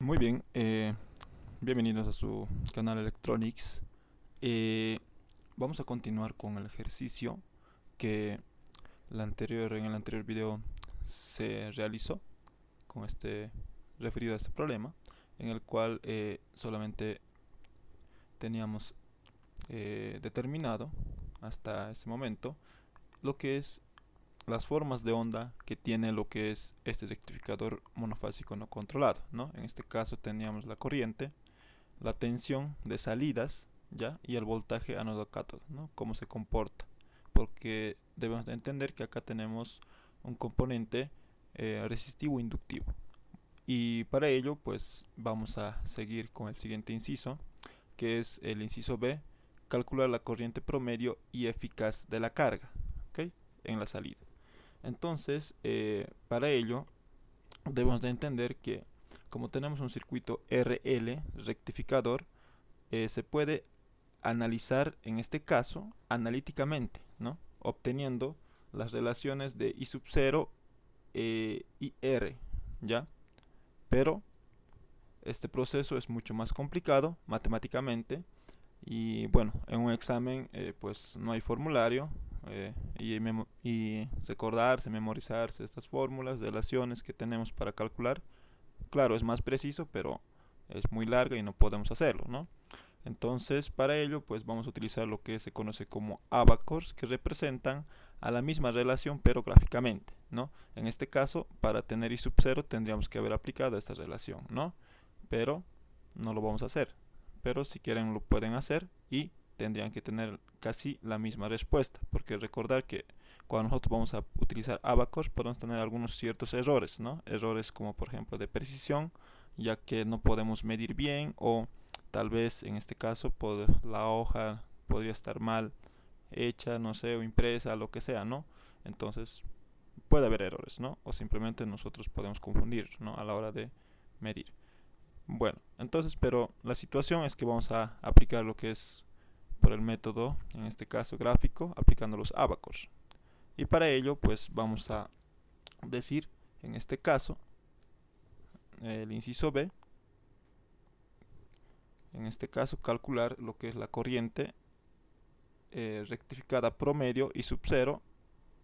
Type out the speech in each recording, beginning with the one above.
Muy bien, bienvenidos a su canal Electronics. Eh, Vamos a continuar con el ejercicio que en el anterior video se realizó con referido a este problema, en el cual solamente teníamos determinado hasta ese momento lo que es las formas de onda que tiene lo que es este rectificador monofásico no controlado, ¿no? En este caso teníamos la corriente, la tensión de salidas, ¿ya? Y el voltaje ánodo-cátodo, ¿no? Cómo se comporta, porque debemos de entender que acá tenemos un componente resistivo inductivo, y para ello pues vamos a seguir con el siguiente inciso, que es el inciso B: calcular la corriente promedio y eficaz de la carga, ¿ok?, en la salida. Entonces, para ello debemos de entender que como tenemos un circuito RL rectificador, se puede analizar en este caso analíticamente, ¿no?, obteniendo las relaciones de I sub 0 y R, ¿ya? Pero este proceso es mucho más complicado matemáticamente, y bueno, en un examen pues no hay formulario, y recordarse, memorizarse estas fórmulas, relaciones que tenemos para calcular, claro, es más preciso, pero es muy larga y no podemos hacerlo, ¿no? Entonces, para ello, pues vamos a utilizar lo que se conoce como abacors, que representan a la misma relación, pero gráficamente, ¿no? En este caso, para tener I sub 0 tendríamos que haber aplicado esta relación, ¿no? Pero no lo vamos a hacer. Pero si quieren lo pueden hacer y tendrían que tener casi la misma respuesta, porque recordar que cuando nosotros vamos a utilizar abacors podemos tener algunos ciertos errores, ¿no? Errores como por ejemplo de precisión, ya que no podemos medir bien, o tal vez en este caso la hoja podría estar mal hecha, no sé, o impresa, lo que sea, ¿no? Entonces puede haber errores, ¿no? O simplemente nosotros podemos confundir, ¿no?, a la hora de medir. Bueno, entonces, pero la situación es que vamos a aplicar lo que es por el método, en este caso gráfico, aplicando los abacors. Y para ello, pues vamos a decir, en este caso, el inciso B, en este caso calcular lo que es la corriente rectificada promedio I sub 0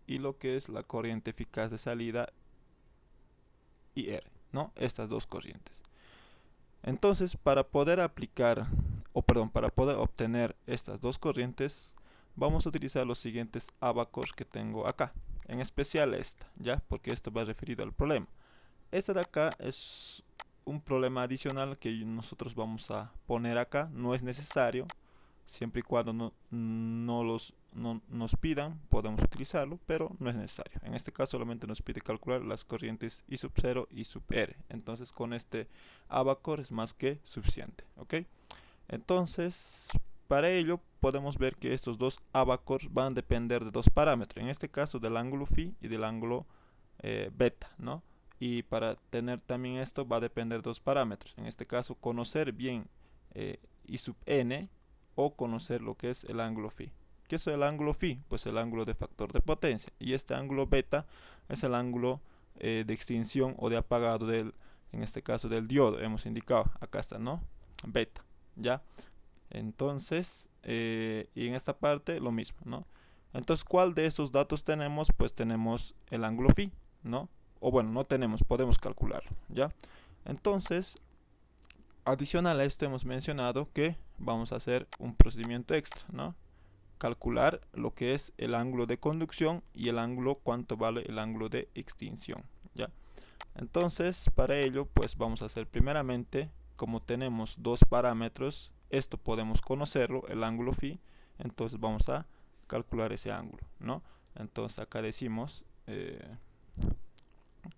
y lo que es la corriente eficaz de salida IR, ¿no? Estas dos corrientes. Entonces, para poder para poder obtener estas dos corrientes, vamos a utilizar los siguientes abacors que tengo acá, en especial esta, ¿ya? Porque esto va referido al problema. Esta de acá es un problema adicional que nosotros vamos a poner acá, no es necesario, siempre y cuando no nos pidan, podemos utilizarlo, pero no es necesario. En este caso solamente nos pide calcular las corrientes I sub 0 y sub R. Entonces con este abacor es más que suficiente, ¿ok? Entonces, para ello podemos ver que estos dos abacors van a depender de dos parámetros, en este caso del ángulo phi y del ángulo beta, ¿no? Y para tener también esto va a depender de dos parámetros, en este caso conocer bien I sub n, o conocer lo que es el ángulo phi. ¿Qué es el ángulo phi? Pues el ángulo de factor de potencia, y este ángulo beta es el ángulo de extinción o de apagado en este caso del diodo, hemos indicado, acá está, ¿no? Beta, ¿ya? Entonces, y en esta parte lo mismo, ¿no? Entonces, ¿cuál de estos datos tenemos? Pues tenemos el ángulo phi, ¿no? O bueno, no tenemos, podemos calcularlo, ¿ya? Entonces, adicional a esto hemos mencionado que vamos a hacer un procedimiento extra, ¿no? Calcular lo que es el ángulo de conducción y el ángulo, cuánto vale el ángulo de extinción, ¿ya? Entonces, para ello, pues vamos a hacer primeramente, como tenemos dos parámetros, esto podemos conocerlo, el ángulo phi, entonces vamos a calcular ese ángulo, ¿no? Entonces acá decimos,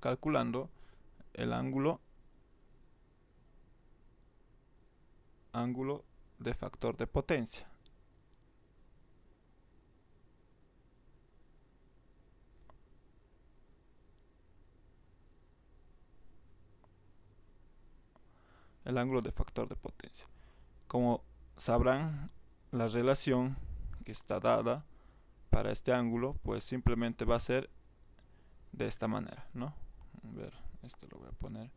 calculando el ángulo de factor de potencia. El ángulo de factor de potencia. Como sabrán, la relación que está dada para este ángulo, pues simplemente va a ser de esta manera, ¿no? A ver, esto lo voy a poner.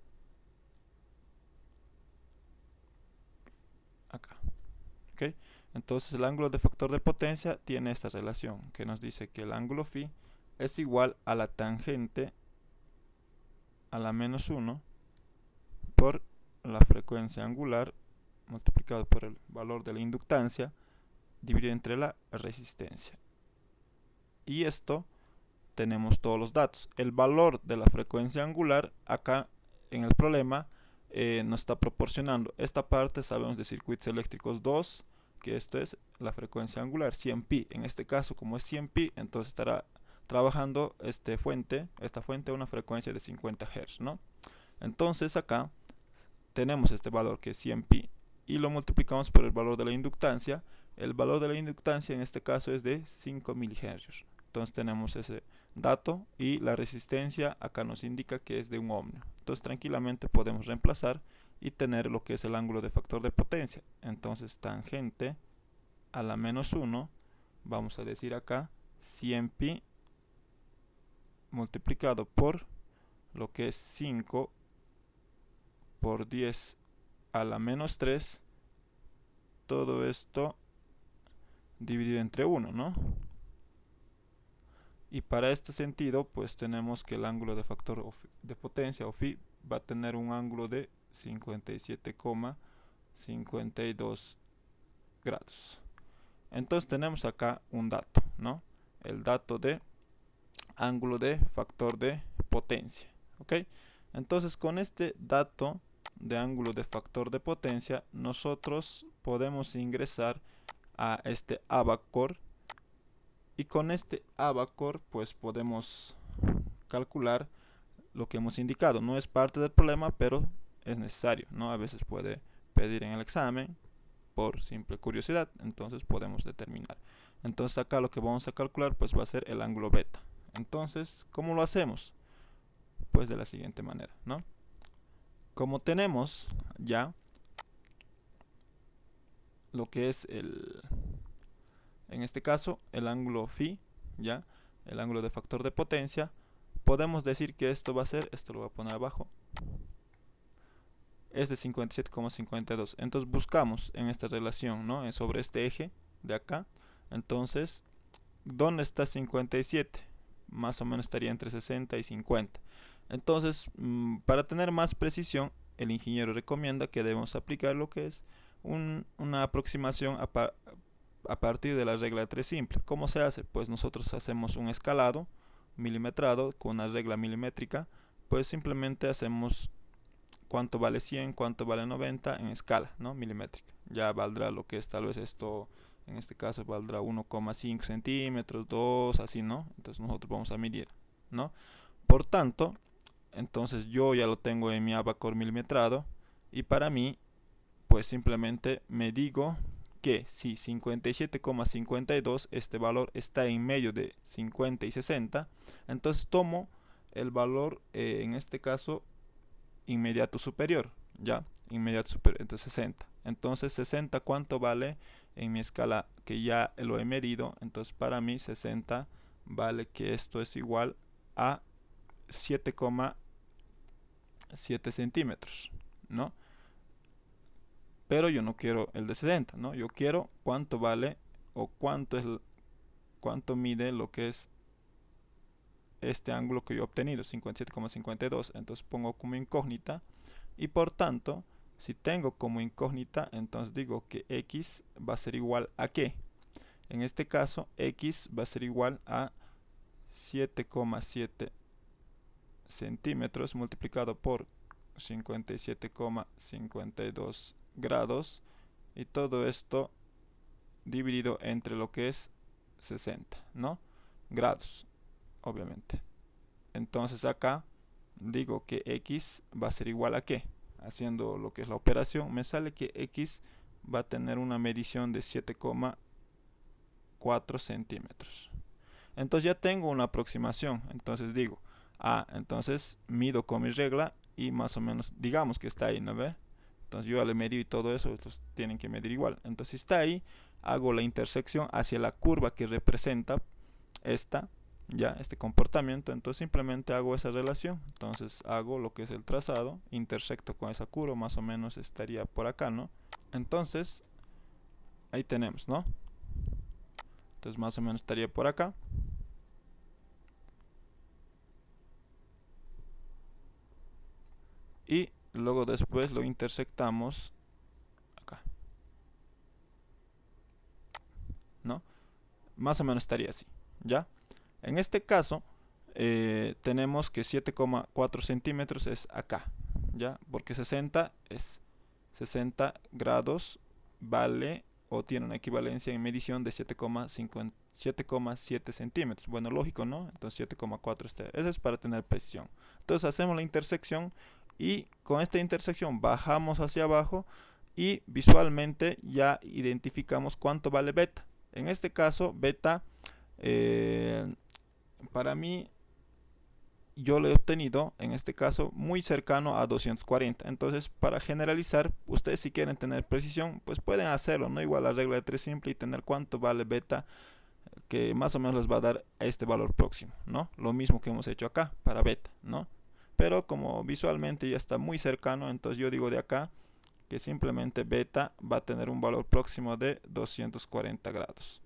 ¿ok? Entonces el ángulo de factor de potencia tiene esta relación que nos dice que el ángulo phi es igual a la tangente a la menos 1 por la frecuencia angular multiplicado por el valor de la inductancia dividido entre la resistencia. Y esto tenemos todos los datos. El valor de la frecuencia angular acá en el problema nos está proporcionando esta parte, sabemos de circuitos eléctricos 2, que esto es la frecuencia angular, 100 pi. En este caso, como es 100 pi, entonces estará trabajando esta fuente a una frecuencia de 50 Hz, ¿no? Entonces acá tenemos este valor que es 100 pi y lo multiplicamos por el valor de la inductancia. El valor de la inductancia en este caso es de 5 milihenrios. Entonces tenemos ese dato y la resistencia acá nos indica que es de 1 ohmio. Entonces tranquilamente podemos reemplazar y tener lo que es el ángulo de factor de potencia. Entonces tangente a la menos 1, vamos a decir acá 100 pi multiplicado por lo que es 5 por 10 a la menos 3, todo esto dividido entre 1, ¿no? Y para este sentido, pues tenemos que el ángulo de factor de potencia o phi va a tener un ángulo de 57,52 grados. Entonces tenemos acá un dato, ¿no? El dato de ángulo de factor de potencia, ¿ok? Entonces con este dato de ángulo de factor de potencia, nosotros podemos ingresar a este abacor. Y con este abacor pues podemos calcular lo que hemos indicado. No es parte del problema, pero es necesario, ¿no? A veces puede pedir en el examen por simple curiosidad, entonces podemos determinar. Entonces acá lo que vamos a calcular pues va a ser el ángulo beta. Entonces, ¿cómo lo hacemos? Pues de la siguiente manera, ¿no? Como tenemos ya lo que es en este caso el ángulo phi, ya el ángulo de factor de potencia, podemos decir que esto va a ser, esto lo voy a poner abajo, es de 57,52. entonces buscamos en esta relación, ¿no? Sobre este eje de acá. Entonces, ¿dónde está 57? Más o menos estaría entre 60 y 50. Entonces, para tener más precisión, el ingeniero recomienda que debemos aplicar lo que es una aproximación a partir de la regla de 3 simple. ¿Cómo se hace? Pues nosotros hacemos un escalado milimetrado con una regla milimétrica. Pues simplemente hacemos cuánto vale 100, cuánto vale 90 en escala, ¿no? Milimétrica. Ya valdrá lo que es tal vez esto, en este caso valdrá 1,5 centímetros, 2, así, ¿no? Entonces nosotros vamos a medir, ¿no? Por tanto, entonces yo ya lo tengo en mi abacor milimetrado y para mí, pues simplemente me digo que si 57,52 este valor está en medio de 50 y 60, entonces tomo el valor, en este caso, inmediato superior, ¿ya? Inmediato superior, entonces 60. Entonces 60, ¿cuánto vale en mi escala que ya lo he medido? Entonces para mí 60 vale que esto es igual a 7,7 centímetros, ¿no? Pero yo no quiero el de 60, ¿no? Yo quiero cuánto vale o cuánto mide lo que es este ángulo que yo he obtenido, 57,52. Entonces pongo como incógnita y por tanto, si tengo como incógnita, entonces digo que x va a ser igual a ¿qué? En este caso, x va a ser igual a 7,7 centímetros multiplicado por 57,52 grados y todo esto dividido entre lo que es 60, ¿no? Grados, obviamente. Entonces acá digo que x va a ser igual a ¿qué? Haciendo lo que es la operación, me sale que x va a tener una medición de 7,4 centímetros. Entonces ya tengo una aproximación. Entonces digo, entonces mido con mi regla y más o menos digamos que está ahí, ¿no ve? Entonces yo ya le medí y todo eso, entonces tienen que medir igual. Entonces si está ahí, hago la intersección hacia la curva que representa este comportamiento. Entonces simplemente hago esa relación. Entonces hago lo que es el trazado, intersecto con esa curva, más o menos estaría por acá, ¿no? Entonces ahí tenemos, ¿no? Entonces más o menos estaría por acá. Y luego después lo intersectamos acá, ¿no? Más o menos estaría así, ¿ya? En este caso tenemos que 7,4 centímetros es acá, ¿ya? Porque 60 es 60 grados, vale o tiene una equivalencia en medición de 7,7 centímetros. Bueno, lógico, ¿no? Entonces 7,4 eso es para tener precisión. Entonces hacemos la intersección y con esta intersección bajamos hacia abajo y visualmente ya identificamos cuánto vale beta. En este caso, beta, para mí, yo lo he obtenido, en este caso, muy cercano a 240. Entonces, para generalizar, ustedes si quieren tener precisión, pues pueden hacerlo, ¿no? Igual la regla de 3 simple y tener cuánto vale beta, que más o menos les va a dar a este valor próximo, ¿no? Lo mismo que hemos hecho acá para beta, ¿no? Pero como visualmente ya está muy cercano, entonces yo digo de acá que simplemente beta va a tener un valor próximo de 240 grados.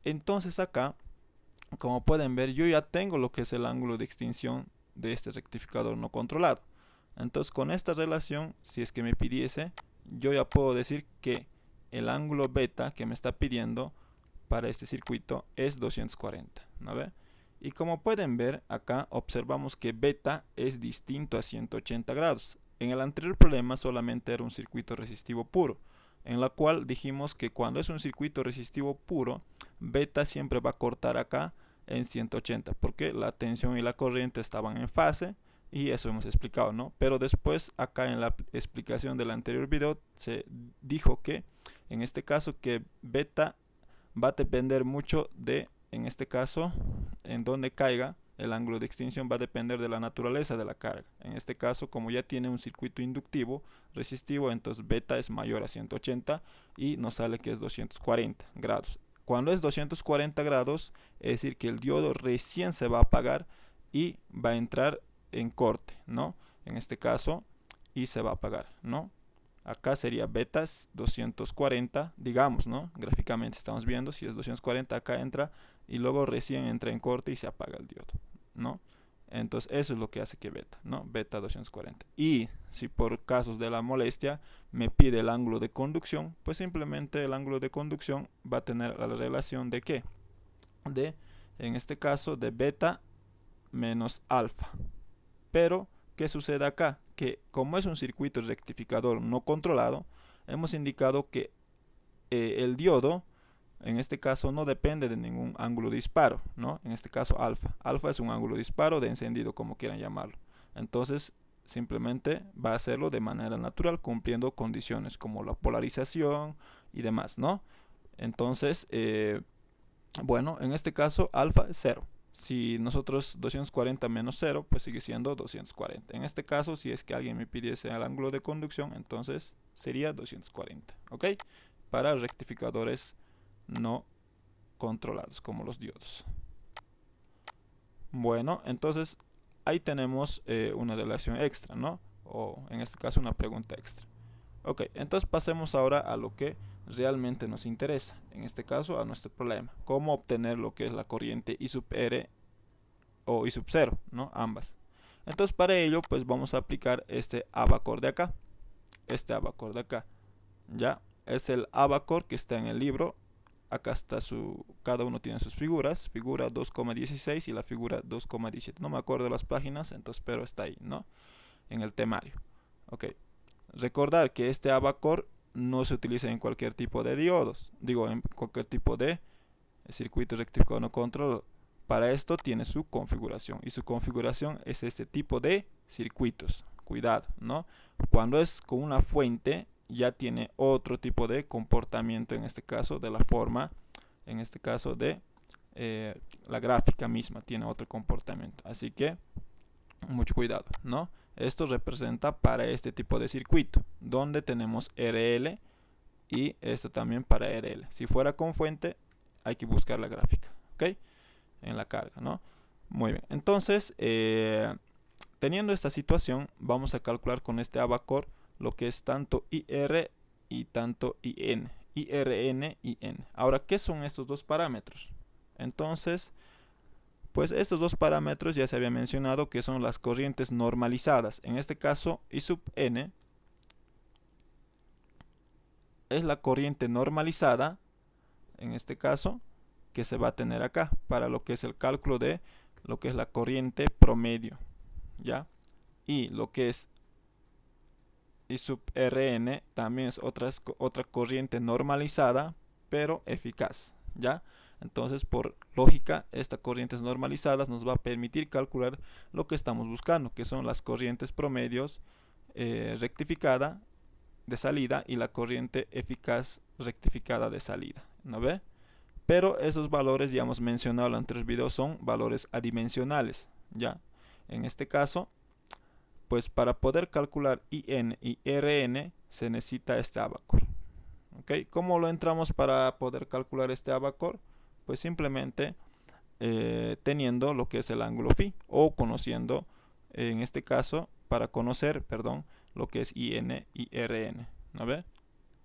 Entonces acá, como pueden ver, yo ya tengo lo que es el ángulo de extinción de este rectificador no controlado. Entonces con esta relación, si es que me pidiese, yo ya puedo decir que el ángulo beta que me está pidiendo para este circuito es 240, ¿no ve? Y como pueden ver acá, observamos que beta es distinto a 180 grados. En el anterior problema solamente era un circuito resistivo puro, en la cual dijimos que cuando es un circuito resistivo puro, beta siempre va a cortar acá en 180, porque la tensión y la corriente estaban en fase, y eso hemos explicado, ¿no? Pero después acá en la explicación del anterior video se dijo que en este caso que beta va a depender mucho de, en este caso, en donde caiga el ángulo de extinción, va a depender de la naturaleza de la carga. En este caso, como ya tiene un circuito inductivo resistivo, entonces beta es mayor a 180 y nos sale que es 240 grados. Cuando es 240 grados, es decir que el diodo recién se va a apagar y va a entrar en corte, ¿no? En este caso, y se va a apagar, ¿no? Acá sería beta 240, digamos, ¿no? Gráficamente estamos viendo, si es 240, acá entra y luego recién entra en corte y se apaga el diodo, ¿no? Entonces eso es lo que hace que beta, ¿no? Beta 240. Y si por casos de la molestia me pide el ángulo de conducción, pues simplemente el ángulo de conducción va a tener la relación de ¿qué? De, en este caso, de beta menos alfa. Pero, ¿qué sucede acá? Que como es un circuito rectificador no controlado, hemos indicado que el diodo, en este caso, no depende de ningún ángulo de disparo, ¿no? En este caso, alfa. Alfa es un ángulo de disparo, de encendido, como quieran llamarlo. Entonces, simplemente va a hacerlo de manera natural, cumpliendo condiciones como la polarización y demás, ¿no? Entonces, bueno, en este caso, alfa es 0. Si nosotros 240 menos 0, pues sigue siendo 240. En este caso, si es que alguien me pidiese el ángulo de conducción, entonces sería 240, ¿ok? Para rectificadores no controlados, como los diodos. Bueno, entonces ahí tenemos una relación extra, ¿no? O en este caso una pregunta extra. Ok, entonces pasemos ahora a lo que realmente nos interesa, en este caso a nuestro problema, cómo obtener lo que es la corriente I sub R o I sub 0, ¿no? Ambas. Entonces para ello pues vamos a aplicar este abacor de acá, ya, es el abacor que está en el libro. Acá está cada uno tiene sus figuras, figura 2,16 y la figura 2,17, no me acuerdo de las páginas, entonces pero está ahí, ¿no? En el temario. Ok. Recordar que este abacor no se utiliza en cualquier tipo de diodos, digo en cualquier tipo de circuito rectificador no controlado. Para esto tiene su configuración y su configuración es este tipo de circuitos. Cuidado, ¿no? Cuando es con una fuente ya tiene otro tipo de comportamiento, en este caso de la forma, en este caso de la gráfica misma tiene otro comportamiento. Así que mucho cuidado, ¿no? Esto representa para este tipo de circuito, donde tenemos RL y esto también para RL. Si fuera con fuente, hay que buscar la gráfica, ¿ok? En la carga, ¿no? Muy bien, entonces, teniendo esta situación, vamos a calcular con este abacor lo que es tanto IR y tanto IN. IRN y N. Ahora, ¿qué son estos dos parámetros? Entonces, pues estos dos parámetros ya se había mencionado que son las corrientes normalizadas. En este caso, I sub N es la corriente normalizada, en este caso, que se va a tener acá para lo que es el cálculo de lo que es la corriente promedio, ¿ya? Y lo que es I sub Rn también es otra corriente normalizada, pero eficaz, ¿ya? Entonces, por lógica, estas corrientes normalizadas nos va a permitir calcular lo que estamos buscando, que son las corrientes promedios rectificada de salida y la corriente eficaz rectificada de salida, ¿no ve? Pero esos valores, ya hemos mencionado en los anteriores videos, son valores adimensionales, ¿ya? En este caso, pues para poder calcular IN y RN se necesita este abacor. ¿Ok? ¿Cómo lo entramos para poder calcular este abacor? Pues simplemente teniendo lo que es el ángulo phi o conociendo, en este caso, para conocer, perdón, lo que es IN y RN, ¿no ve?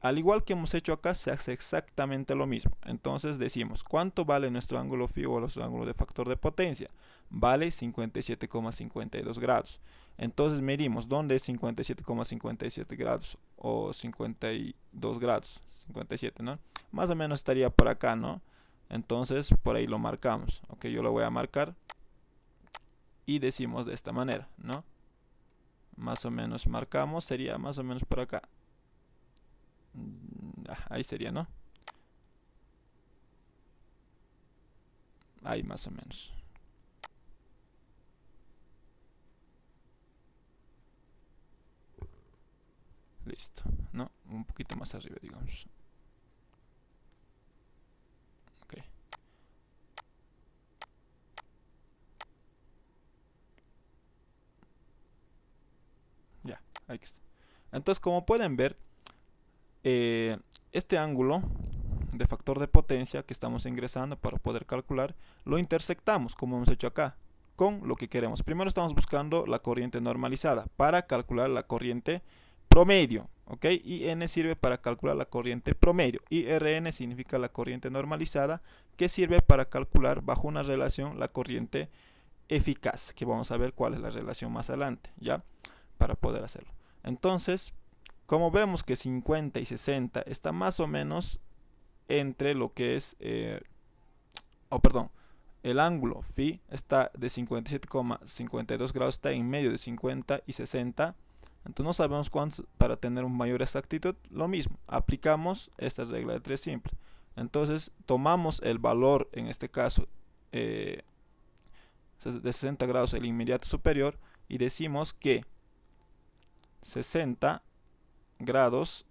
Al igual que hemos hecho acá, se hace exactamente lo mismo. Entonces decimos, ¿cuánto vale nuestro ángulo phi o nuestro ángulo de factor de potencia? Vale 57,52 grados. Entonces medimos dónde es 57,57 grados o 52 grados, 57, ¿no? Más o menos estaría por acá, ¿no? Entonces por ahí lo marcamos. Ok, yo lo voy a marcar y decimos de esta manera, ¿no? Más o menos marcamos, sería más o menos por acá. Ahí sería, ¿no? Ahí más o menos. Listo, ¿no? Un poquito más arriba, digamos. Ok. Ya, ahí está. Entonces, como pueden ver, este ángulo de factor de potencia que estamos ingresando para poder calcular, lo intersectamos, como hemos hecho acá, con lo que queremos. Primero estamos buscando la corriente normalizada para calcular la corriente promedio, ¿ok? Y N sirve para calcular la corriente promedio y Rn significa la corriente normalizada, que sirve para calcular bajo una relación la corriente eficaz, que vamos a ver cuál es la relación más adelante, ¿ya? Para poder hacerlo. Entonces, como vemos que 50 y 60 está más o menos entre lo que es, el ángulo phi está de 57,52 grados, está en medio de 50 y 60. Entonces no sabemos cuánto, para tener una mayor exactitud, lo mismo, aplicamos esta regla de 3 simple. Entonces tomamos el valor, en este caso, de 60 grados, el inmediato superior, y decimos que 60 grados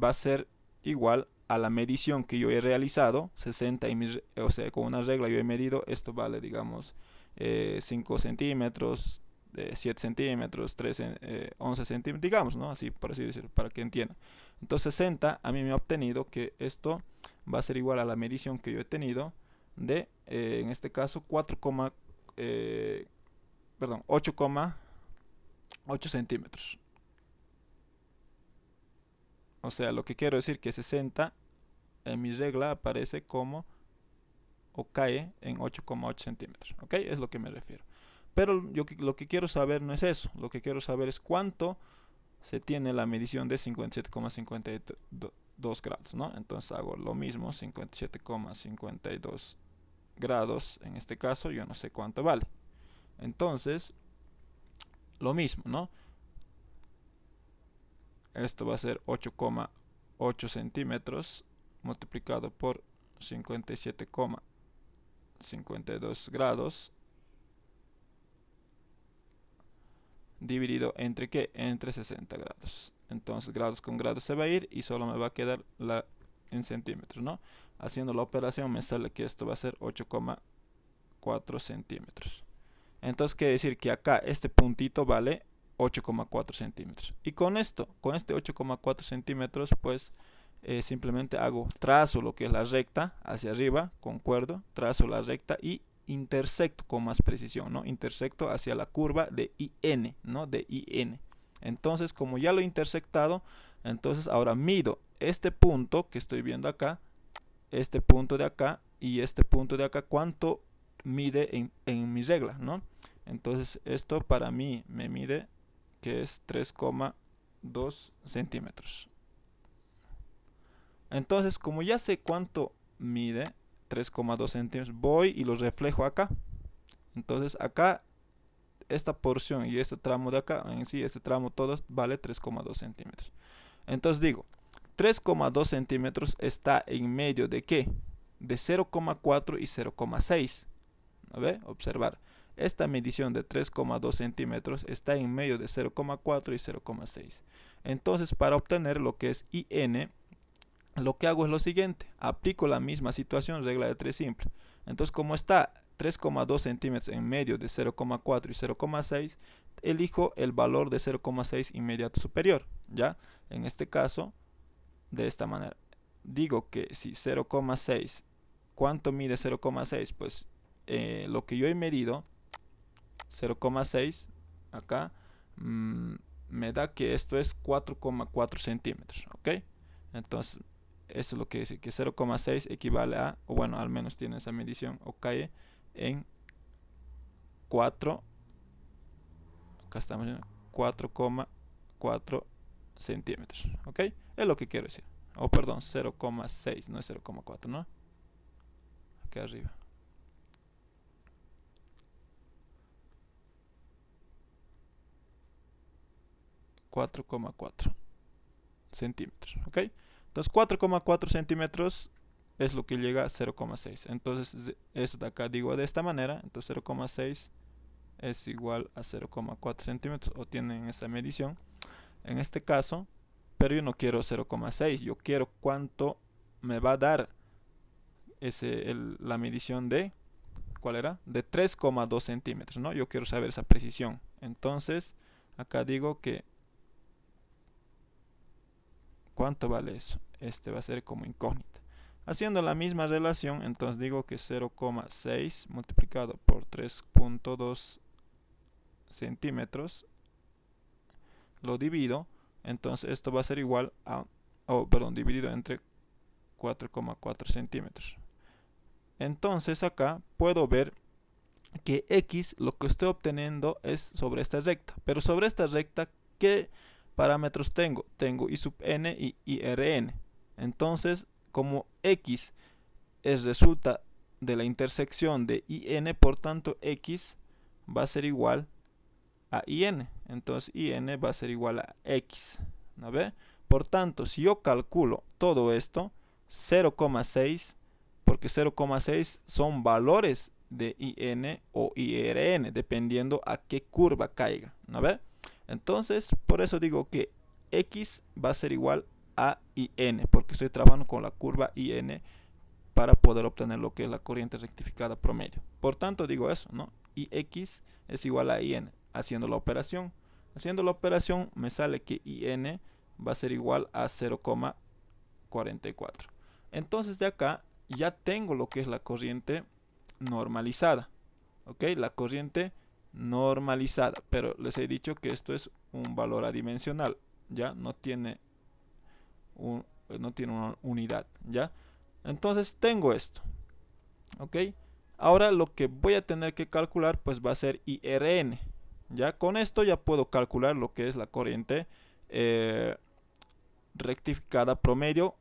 va a ser igual a la medición que yo he realizado, 60 o sea, con una regla yo he medido, esto vale, digamos, 5 centímetros, 7 centímetros, 11 centímetros, digamos, ¿no? Así, por así decirlo, para que entiendan. Entonces 60 a mí me ha obtenido que esto va a ser igual a la medición que yo he tenido de, en este caso, 8,8 centímetros. O sea, lo que quiero decir que 60 en mi regla aparece como o cae en 8,8 centímetros. ¿Ok? Es lo que me refiero. Pero yo lo que quiero saber no es eso. Lo que quiero saber es cuánto se tiene la medición de 57,52 grados, ¿no? Entonces hago lo mismo, 57,52 grados. En este caso yo no sé cuánto vale. Entonces, lo mismo, ¿no? Esto va a ser 8,8 centímetros multiplicado por 57,52 grados dividido entre ¿qué? Entre 60 grados. Entonces grados con grados se va a ir y solo me va a quedar en centímetros, ¿no? Haciendo la operación me sale que esto va a ser 8,4 centímetros. Entonces quiere decir que acá este puntito vale 8,4 centímetros. Y con esto, con este 8,4 centímetros, pues simplemente trazo lo que es la recta hacia arriba, concuerdo, trazo la recta y intersecto con más precisión, ¿no? Intersecto hacia la curva de IN, ¿no? De IN. Entonces, como ya lo he intersectado, entonces ahora mido este punto que estoy viendo acá, este punto de acá y este punto de acá, cuánto mide en mi regla, ¿no? Entonces esto para mí me mide que es 3,2 centímetros. Entonces, como ya sé cuánto mide 3,2 centímetros, voy y lo reflejo acá. Entonces acá esta porción y este tramo de acá, en sí este tramo todo vale 3,2 centímetros. Entonces digo, 3,2 centímetros está en medio de ¿qué? De 0,4 y 0,6. ¿Ve? Observar. Esta medición de 3,2 centímetros está en medio de 0,4 y 0,6. Entonces, para obtener lo que es IN, lo que hago es lo siguiente. Aplico la misma situación, regla de 3 simple. Entonces, como está 3,2 centímetros en medio de 0,4 y 0,6, elijo el valor de 0,6 inmediato superior. ¿Ya? En este caso, de esta manera. Digo que si 0,6, ¿cuánto mide 0,6? Pues lo que yo he medido, 0,6, acá, me da que esto es 4,4 centímetros, ¿ok? Entonces, eso es lo que dice, que 0,6 equivale a, o bueno, al menos tiene esa medición, o cae en 4, acá estamos en 4,4 centímetros, ¿ok? Es lo que quiero decir. O perdón, 0,6, no es 0,4, ¿no? Aquí arriba. 4,4 centímetros, ¿ok? Entonces 4,4 centímetros es lo que llega a 0,6. Entonces esto de acá digo de esta manera. Entonces 0,6 es igual a 0,4 centímetros, o tienen esa medición en este caso, pero yo no quiero 0,6, yo quiero cuánto me va a dar la medición de, ¿cuál era? De 3,2 centímetros, ¿no? Yo quiero saber esa precisión. Entonces acá digo que ¿cuánto vale eso? Este va a ser como incógnita. Haciendo la misma relación, entonces digo que 0,6 multiplicado por 3,2 centímetros, lo divido, entonces esto va a ser igual a, dividido entre 4,4 centímetros. Entonces acá puedo ver que X, lo que estoy obteniendo es sobre esta recta, pero sobre esta recta, ¿qué parámetros tengo? Tengo I sub n y IRN. Entonces, como X resulta de la intersección de IN, por tanto X va a ser igual a IN. Entonces IN va a ser igual a X, ¿no ve? Por tanto, si yo calculo todo esto, 0,6, porque 0,6 son valores de IN o IRN, dependiendo a qué curva caiga, ¿no ve? Entonces, por eso digo que X va a ser igual a IN, porque estoy trabajando con la curva IN para poder obtener lo que es la corriente rectificada promedio. Por tanto, digo eso, ¿no? IX es igual a IN. Haciendo la operación me sale que IN va a ser igual a 0,44. Entonces de acá ya tengo lo que es la corriente normalizada, ¿ok? La corriente normalizada, pero les he dicho que esto es un valor adimensional, ya no tiene una unidad, ya. Entonces tengo esto, ¿ok? Ahora lo que voy a tener que calcular pues va a ser IRN. Ya con esto ya puedo calcular lo que es la corriente rectificada promedio,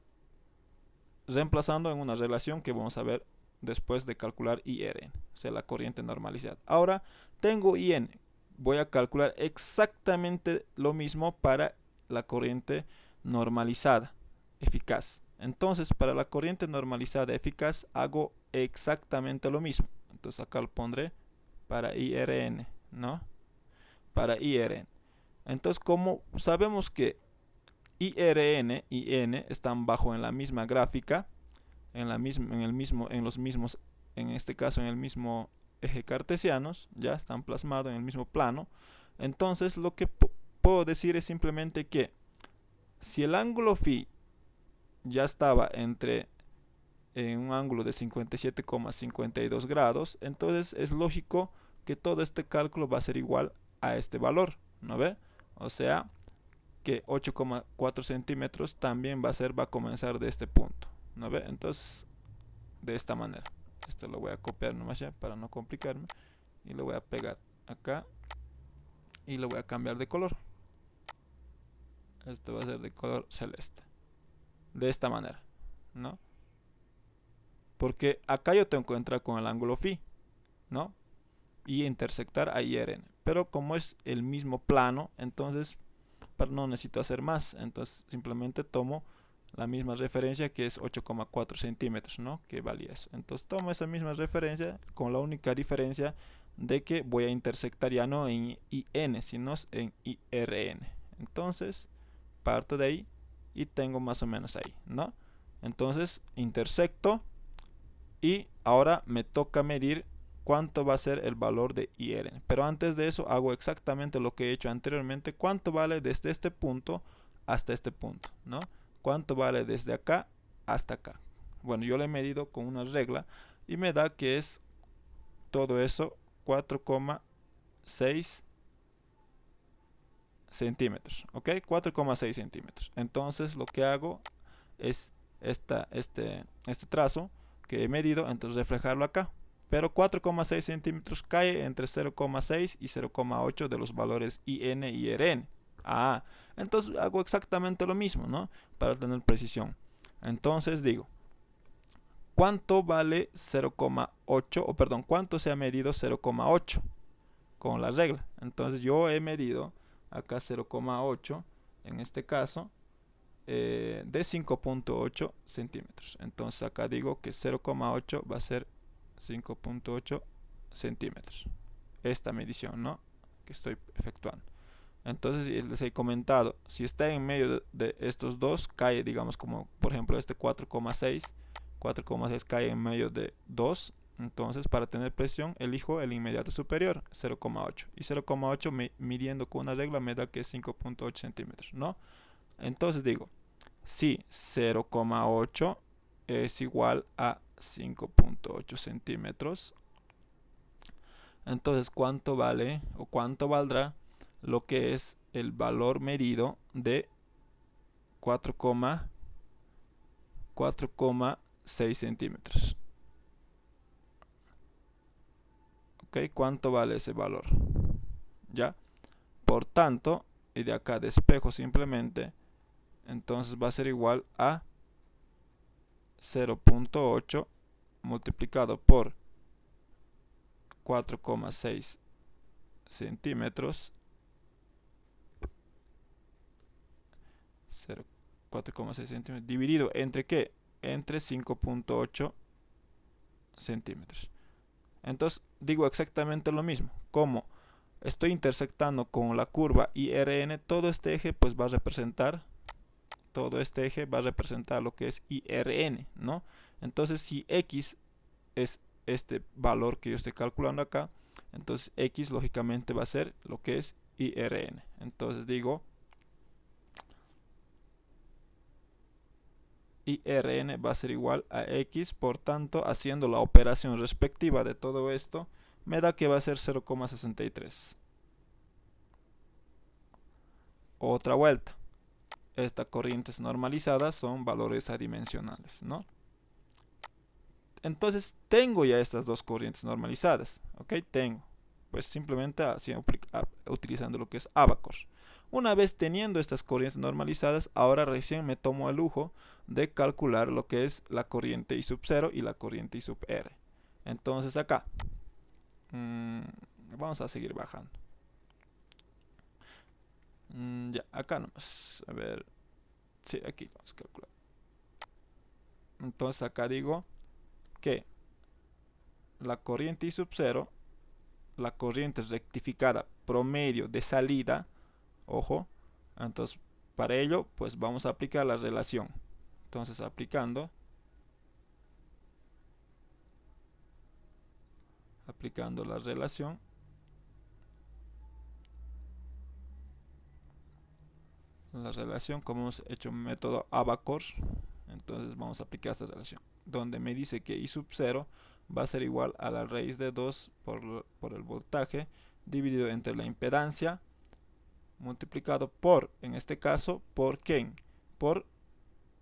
reemplazando en una relación que vamos a ver después de calcular IRN, o sea, la corriente normalizada. Ahora tengo IN, voy a calcular exactamente lo mismo para la corriente normalizada eficaz. Entonces, para la corriente normalizada eficaz hago exactamente lo mismo. Entonces acá lo pondré para IRN, ¿no? Para IRN. Entonces, como sabemos que IRN y N están bajo en la misma gráfica, en este caso en el mismo eje cartesianos, ya están plasmados en el mismo plano. Entonces, lo que puedo decir es simplemente que si el ángulo phi ya estaba en un ángulo de 57,52 grados, entonces es lógico que todo este cálculo va a ser igual a este valor, ¿no ve? O sea, que 8,4 centímetros también va a comenzar de este punto, ¿no ve? Entonces, de esta manera. Esto lo voy a copiar nomás ya para no complicarme. Y lo voy a pegar acá. Y lo voy a cambiar de color. Esto va a ser de color celeste. De esta manera, ¿no? Porque acá yo tengo que entrar con el ángulo phi, ¿no? Y intersectar a IRN. Pero como es el mismo plano, entonces no necesito hacer más. Entonces simplemente tomo la misma referencia, que es 8,4 centímetros, ¿no? Que valía eso. Entonces tomo esa misma referencia con la única diferencia de que voy a intersectar ya no en IN, sino en IRN. Entonces parto de ahí y tengo más o menos ahí, ¿no? Entonces intersecto y ahora me toca medir cuánto va a ser el valor de IRN. Pero antes de eso hago exactamente lo que he hecho anteriormente. Cuánto vale desde este punto hasta este punto, ¿no? Cuánto vale desde acá hasta acá. Bueno, yo lo he medido con una regla y me da que es todo eso 4,6 centímetros, ¿ok? 4,6 centímetros. Entonces lo que hago es este trazo que he medido, entonces reflejarlo acá. Pero 4,6 centímetros cae entre 0,6 y 0,8 de los valores IN y RN. Ah, entonces hago exactamente lo mismo, ¿no? Para tener precisión. Entonces digo, ¿cuánto vale 0,8? O perdón, ¿cuánto se ha medido 0,8 con la regla? Entonces yo he medido acá 0,8, en este caso, de 5,8 centímetros. Entonces acá digo que 0,8 va a ser 5,8 centímetros. Esta medición, ¿no? Que estoy efectuando. Entonces les he comentado, si está en medio de estos dos, cae, digamos, como por ejemplo este 4,6. 4,6 cae en medio de 2. Entonces, para tener presión, elijo el inmediato superior, 0,8. Y 0,8 midiendo con una regla me da que es 5,8 centímetros, ¿no? Entonces digo, si 0,8 es igual a 5,8 centímetros, entonces ¿cuánto vale o cuánto valdrá lo que es el valor medido de 4,6 centímetros? ¿Ok? ¿Cuánto vale ese valor? ¿Ya? Por tanto, y de acá despejo simplemente, entonces va a ser igual a 0,8 multiplicado por 4,6 centímetros, 4,6 centímetros, dividido entre ¿qué? Entre 5,8 centímetros. Entonces digo exactamente lo mismo. Como estoy intersectando con la curva IRN, todo este eje pues va a representar lo que es IRN, ¿no? Entonces si X es este valor que yo estoy calculando acá, entonces X lógicamente va a ser lo que es IRN. Entonces digo, IRN va a ser igual a X, por tanto, haciendo la operación respectiva de todo esto, me da que va a ser 0,63. Otra vuelta. Estas corrientes normalizadas son valores adimensionales, ¿no? Entonces tengo ya estas dos corrientes normalizadas, ¿ok? Tengo, pues simplemente así, utilizando lo que es Abacors. Una vez teniendo estas corrientes normalizadas, ahora recién me tomo el lujo de calcular lo que es la corriente I sub 0 y la corriente I sub R. Entonces acá, vamos a seguir bajando. Ya, acá nomás, a ver, sí, aquí vamos a calcular. Entonces acá digo que la corriente I sub 0, la corriente rectificada promedio de salida, ojo, entonces para ello pues vamos a aplicar la relación. Entonces aplicando la relación, como hemos hecho método Abacors, entonces vamos a aplicar esta relación, donde me dice que I sub 0 va a ser igual a la raíz de 2 por el voltaje dividido entre la impedancia multiplicado por, en este caso, ¿por quién? Por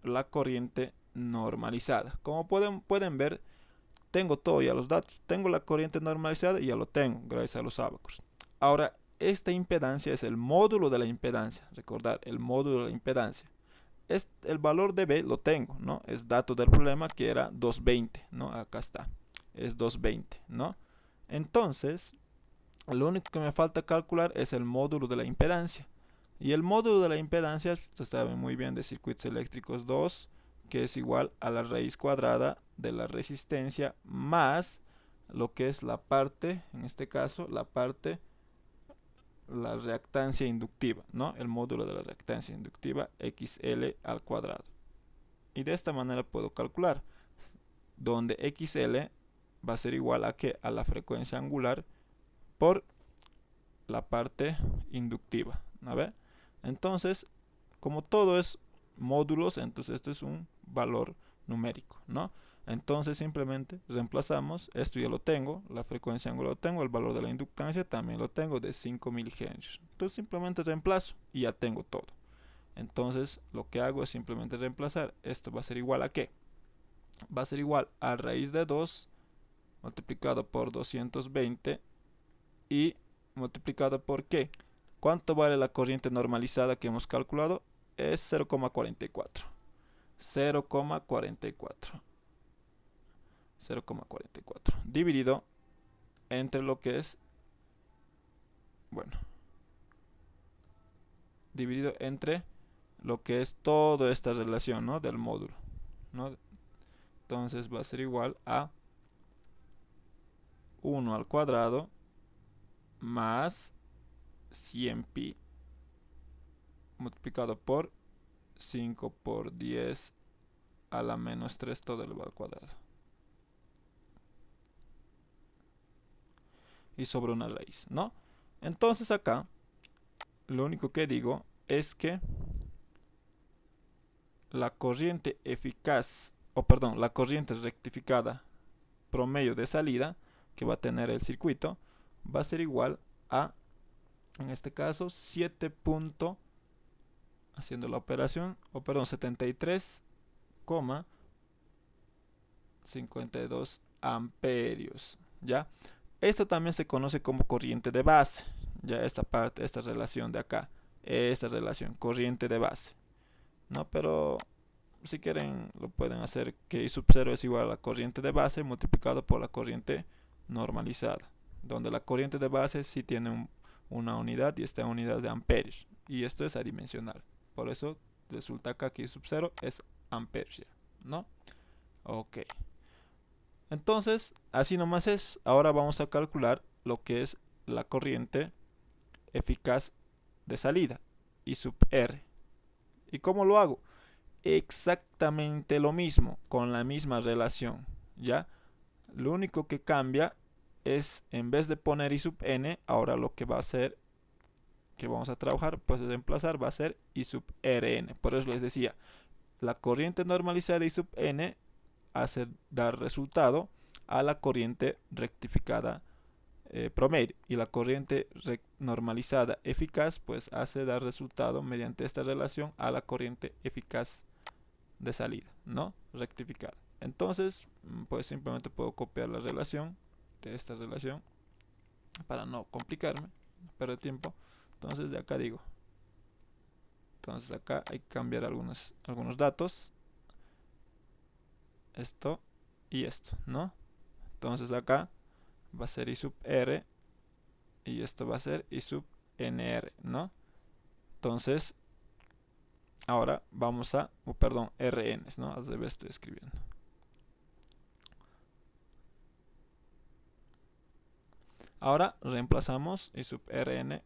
la corriente normalizada. Como pueden ver, tengo todo ya los datos. Tengo la corriente normalizada y ya lo tengo gracias a los ábacos. Ahora, esta impedancia es el módulo de la impedancia. Recordar, el módulo de la impedancia. El valor de B lo tengo, ¿no? Es dato del problema que era 220, ¿no? Acá está. Es 220, ¿no? Entonces, lo único que me falta calcular es el módulo de la impedancia. Y el módulo de la impedancia, ustedes saben muy bien de circuitos eléctricos 2, que es igual a la raíz cuadrada de la resistencia más lo que es la parte, en este caso, la reactancia inductiva, ¿no? El módulo de la reactancia inductiva XL al cuadrado. Y de esta manera puedo calcular, donde XL va a ser igual a ¿qué? A la frecuencia angular por la parte inductiva, ¿no ve? Entonces, como todo es módulos, entonces esto es un valor numérico, ¿no? Entonces simplemente reemplazamos, esto ya lo tengo, la frecuencia angular lo tengo, el valor de la inductancia también lo tengo de 5 milihenrios. Entonces simplemente reemplazo y ya tengo todo. Entonces lo que hago es simplemente reemplazar, esto va a ser igual a ¿qué? Va a ser igual a raíz de 2 multiplicado por 220 y multiplicado por ¿qué? ¿Cuánto vale la corriente normalizada que hemos calculado? Es 0,44. 0,44. 0,44 dividido entre lo que es, bueno, dividido entre lo que es toda esta relación, ¿no? Del módulo, ¿no? Entonces va a ser igual a 1 al cuadrado más 100pi multiplicado por 5 por 10 a la menos 3 todo elevado al cuadrado. Y sobre una raíz, ¿no? Entonces acá lo único que digo es que la corriente eficaz, o perdón, la corriente rectificada promedio de salida que va a tener el circuito va a ser igual a, en este caso, 7. Haciendo la operación, o perdón, 73,52 amperios, ¿ya? Esto también se conoce como corriente de base, ya esta parte, esta relación de acá, esta relación, corriente de base, ¿no? Pero si quieren lo pueden hacer que I sub 0 es igual a la corriente de base multiplicado por la corriente normalizada, donde la corriente de base sí tiene una unidad y esta unidad de amperios, y esto es adimensional, por eso resulta acá que I sub 0 es amperios, ¿no? Ok. Entonces, así nomás es. Ahora vamos a calcular lo que es la corriente eficaz de salida, I sub R. ¿Y cómo lo hago? Exactamente lo mismo, con la misma relación, ¿ya? Lo único que cambia es, en vez de poner I sub N, ahora lo que va a hacer, que vamos a trabajar, pues reemplazar, va a ser I sub Rn. Por eso les decía, la corriente normalizada I sub N hace dar resultado a la corriente rectificada promedio, y la corriente normalizada eficaz pues hace dar resultado mediante esta relación a la corriente eficaz de salida, ¿no? Rectificada. Entonces pues simplemente puedo copiar la relación de esta relación para no complicarme, no perder tiempo. Entonces de acá digo, entonces acá hay que cambiar algunos datos, esto y esto, ¿no? Entonces acá va a ser I sub R y esto va a ser I sub NR, ¿no? Entonces ahora vamos a, perdón, RN, ¿no? Al revés estoy escribiendo. Ahora reemplazamos I sub Rn.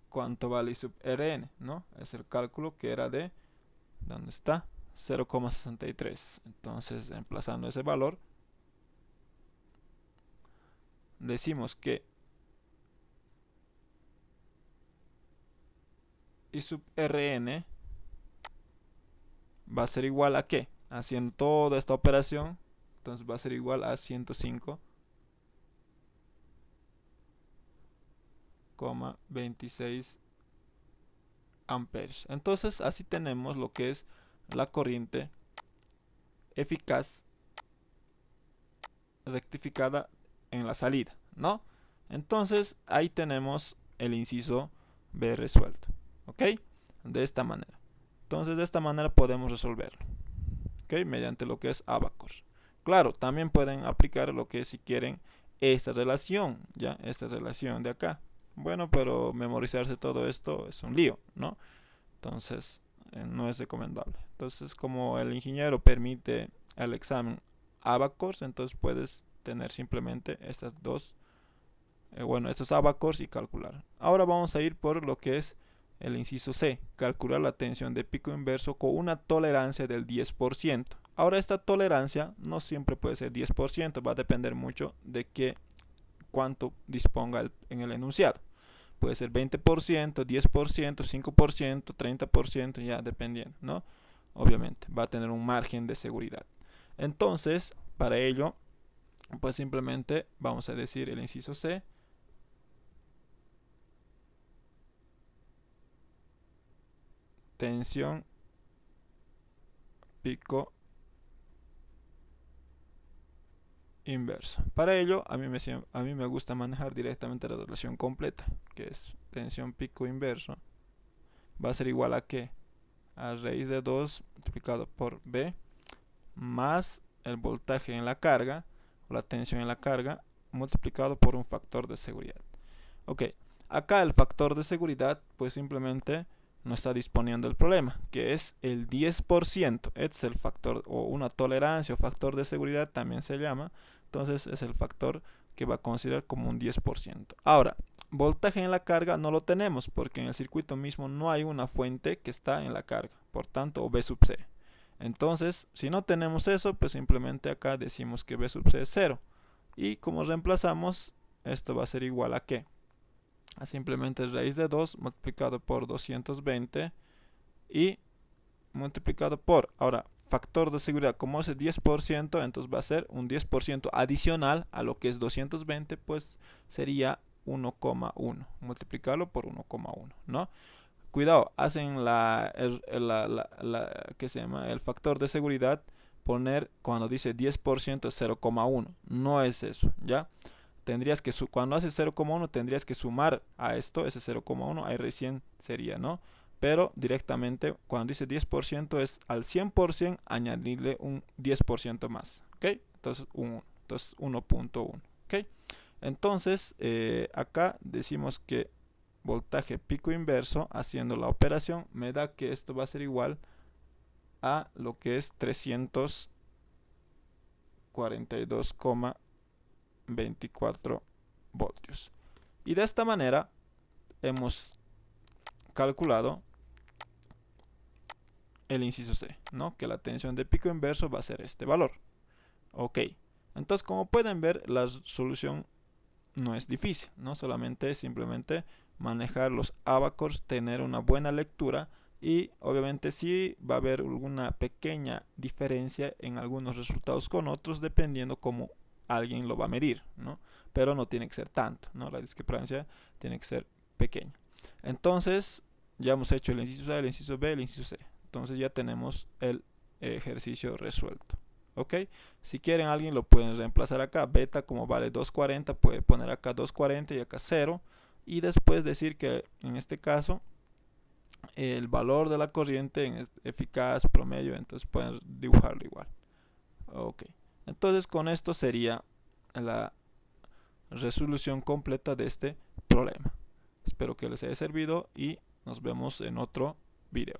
¿Cuánto vale I sub Rn? ¿No? Es el cálculo que era de, ¿dónde está? 0,63. Entonces, reemplazando ese valor, decimos que I sub Rn va a ser igual a ¿qué? Haciendo toda esta operación, entonces va a ser igual a 105 0,26 amperes. Entonces así tenemos lo que es la corriente eficaz rectificada en la salida, ¿no? Entonces ahí tenemos el inciso B resuelto, ¿ok? De esta manera. Entonces de esta manera podemos resolverlo, ¿ok? Mediante lo que es abacos. Claro, también pueden aplicar lo que es, si quieren, esta relación, ya, esta relación de acá. Bueno, pero memorizarse todo esto es un lío, ¿no? Entonces no es recomendable. Entonces, como el ingeniero permite el examen abacos, entonces puedes tener simplemente estas dos, estos abacos y calcular. Ahora vamos a ir por lo que es el inciso C, calcular la tensión de pico inverso con una tolerancia del 10%. Ahora esta tolerancia no siempre puede ser 10%, va a depender mucho de cuánto disponga en el enunciado. Puede ser 20%, 10%, 5%, 30%, ya dependiendo, ¿no? Obviamente va a tener un margen de seguridad. Entonces, para ello, pues simplemente vamos a decir el inciso C. Tensión pico inverso. Para ello, a mí me gusta manejar directamente la relación completa, que es tensión pico inverso. Va a ser igual a ¿qué? A raíz de 2 multiplicado por B más el voltaje en la carga, o la tensión en la carga, multiplicado por un factor de seguridad. Ok, acá el factor de seguridad, pues simplemente no está disponiendo el problema, que es el 10%. Este es el factor, o una tolerancia o factor de seguridad también se llama. Entonces es el factor que va a considerar como un 10%. Ahora, voltaje en la carga no lo tenemos porque en el circuito mismo no hay una fuente que está en la carga, por tanto, o B sub C. Entonces, si no tenemos eso, pues simplemente acá decimos que B sub C es 0. Y como reemplazamos, esto va a ser igual a ¿qué? A simplemente raíz de 2 multiplicado por 220 y multiplicado por, ahora, factor de seguridad, como es el 10%, entonces va a ser un 10% adicional a lo que es 220, pues sería 1,1. Multiplicarlo por 1,1, ¿no? Cuidado, hacen ¿qué se llama? El factor de seguridad, poner cuando dice 10% 0,1. No es eso, ¿ya? Tendrías que, cuando haces 0,1 tendrías que sumar a esto, ese 0,1, ahí recién sería, ¿no? Pero directamente cuando dice 10% es al 100% añadirle un 10% más, ¿ok? Entonces 1.1, ¿ok? Entonces acá decimos que voltaje pico inverso, haciendo la operación, me da que esto va a ser igual a lo que es 342,24 voltios. Y de esta manera hemos calculado el inciso C, ¿no? Que la tensión de pico inverso va a ser este valor. Ok, entonces como pueden ver, la solución no es difícil, ¿no? Solamente es simplemente manejar los abacos, tener una buena lectura y obviamente sí va a haber alguna pequeña diferencia en algunos resultados con otros dependiendo cómo alguien lo va a medir, ¿no? Pero no tiene que ser tanto, ¿no? La discrepancia tiene que ser pequeña. Entonces ya hemos hecho el inciso A, el inciso B, el inciso C. Entonces ya tenemos el ejercicio resuelto. ¿Ok? Si quieren, alguien lo pueden reemplazar acá. Beta, como vale 240, puede poner acá 240 y acá 0. Y después decir que en este caso el valor de la corriente en eficaz, promedio, entonces pueden dibujarlo igual. Ok. Entonces con esto sería la resolución completa de este problema. Espero que les haya servido y nos vemos en otro video.